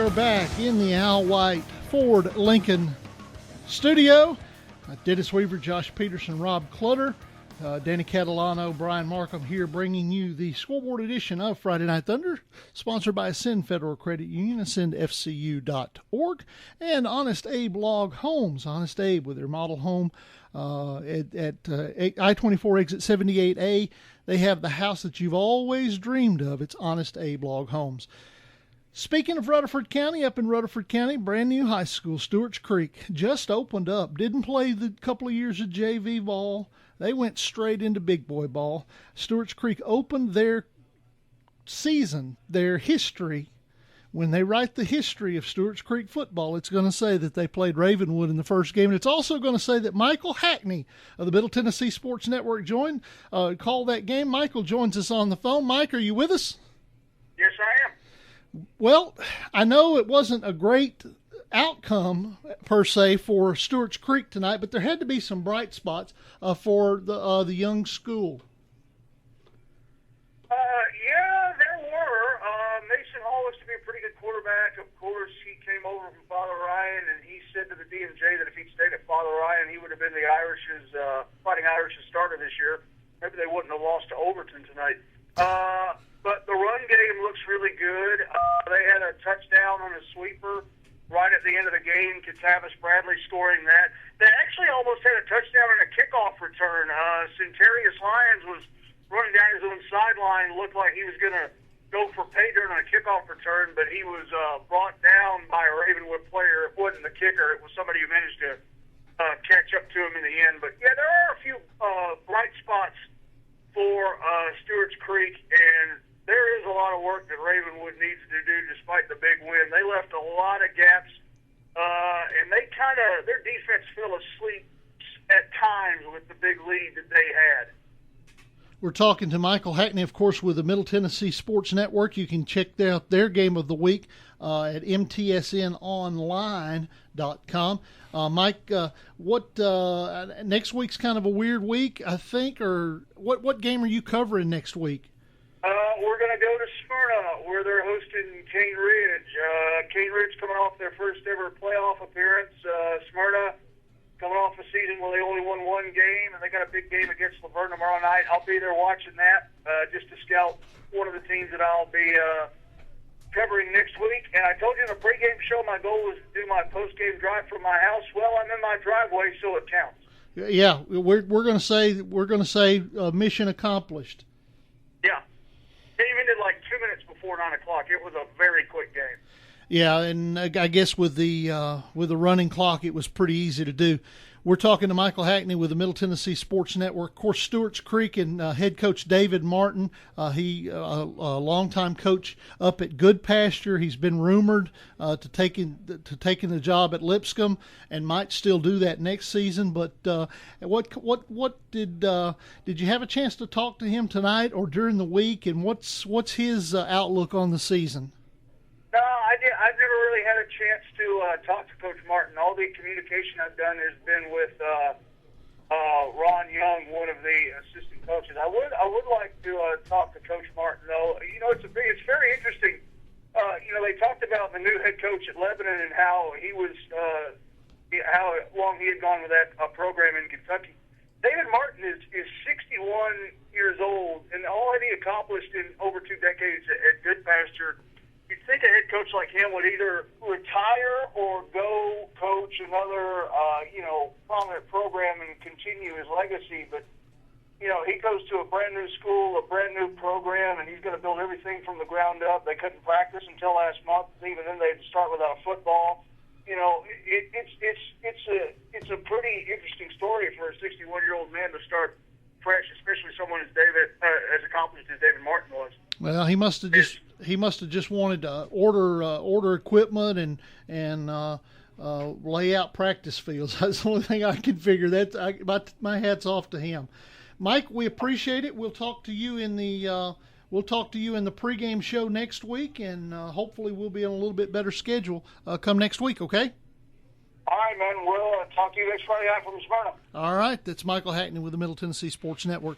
are back in the Al White Ford Lincoln studio. Dennis Weaver, Josh Peterson, Rob Clutter, Danny Catalano, Brian Markham here bringing you the scoreboard edition of Friday Night Thunder, sponsored by Ascend Federal Credit Union, ascendfcu.org, and Honest Abe Log Homes. Honest Abe with their model home at I-24 exit 78A. They have the house that you've always dreamed of. It's Honest Abe Log Homes. Speaking of Rutherford County, up in Rutherford County, brand new high school, Stewart's Creek, just opened up. Didn't play the couple of years of JV ball. They went straight into big boy ball. Stewart's Creek opened their season, their history. When they write the history of Stewart's Creek football, it's going to say that they played Ravenwood in the first game. And it's also going to say that Michael Hackney of the Middle Tennessee Sports Network called that game. Michael joins us on the phone. Mike, are you with us? Yes, I am. Well, I know it wasn't a great outcome per se for Stewart's Creek tonight, but there had to be some bright spots for the young school. Yeah, there were. Mason Hall looks to be a pretty good quarterback. Of course, he came over from Father Ryan, and he said to the DMJ that if he'd stayed at Father Ryan, he would have been the Fighting Irish's starter this year. Maybe they wouldn't have lost to Overton tonight. But the run game looks really good. They had a touchdown on a sweeper right at the end of the game. Katavis Bradley scoring that. They actually almost had a touchdown and a kickoff return. Centarius Lyons was running down his own sideline. Looked like he was going to go for pay dirt on a kickoff return, but he was brought down by a Ravenwood player. It wasn't the kicker. It was somebody who managed to catch up to him in the end. But, yeah, there are a few bright spots for Stewart's Creek, and there is a lot of work that Ravenwood needs to do despite the big win. They left a lot of gaps, and their defense fell asleep at times with the big lead that they had. We're talking to Michael Hackney, of course, with the Middle Tennessee Sports Network. You can check out their game of the week at mtsnonline.com. Mike, next week's kind of a weird week, I think, or what game are you covering next week? We're going to go to Smyrna, where they're hosting Cane Ridge. Cane Ridge coming off their first ever playoff appearance. Smyrna coming off a season where they only won one game, and they got a big game against Laverne tomorrow night. I'll be there watching that just to scout one of the teams that I'll be covering next week. And I told you in the pregame show my goal was to do my postgame drive from my house. Well, I'm in my driveway, so it counts. Yeah, we're going to say mission accomplished. Yeah. They even did like 2 minutes before 9 o'clock. It was a very quick game. Yeah, and I guess with the running clock, it was pretty easy to do. We're talking to Michael Hackney with the Middle Tennessee Sports Network. Of course, Stewart's Creek and head coach David Martin. He a longtime coach up at Good Pasture. He's been rumored to taking the job at Lipscomb and might still do that next season. But what did you have a chance to talk to him tonight or during the week? And what's his outlook on the season? No, I've never really had a chance to talk to Coach Martin. All the communication I've done has been with Ron Young, one of the assistant coaches. I would like to talk to Coach Martin, though. You know, it's very interesting. They talked about the new head coach at Lebanon and how he was how long he had gone with that program in Kentucky. David Martin is 61 years old, and all that he accomplished in over 2 decades at Good Pasture. You'd think a head coach like him would either retire or go coach another, prominent program and continue his legacy. But, he goes to a brand new school, a brand new program, and he's going to build everything from the ground up. They couldn't practice until last month. Even then, they'd start without football. It's a pretty interesting story for a 61-year-old man to start fresh, especially someone as accomplished as David Martin was. Well, he must have just wanted to order equipment and lay out practice fields. That's the only thing I can figure. My hat's off to him. Mike, we appreciate it. We'll talk to you in the pregame show next week, and hopefully we'll be on a little bit better schedule come next week. Okay. All right, man. We'll talk to you next Friday night from Smyrna. All right. That's Michael Hackney with the Middle Tennessee Sports Network.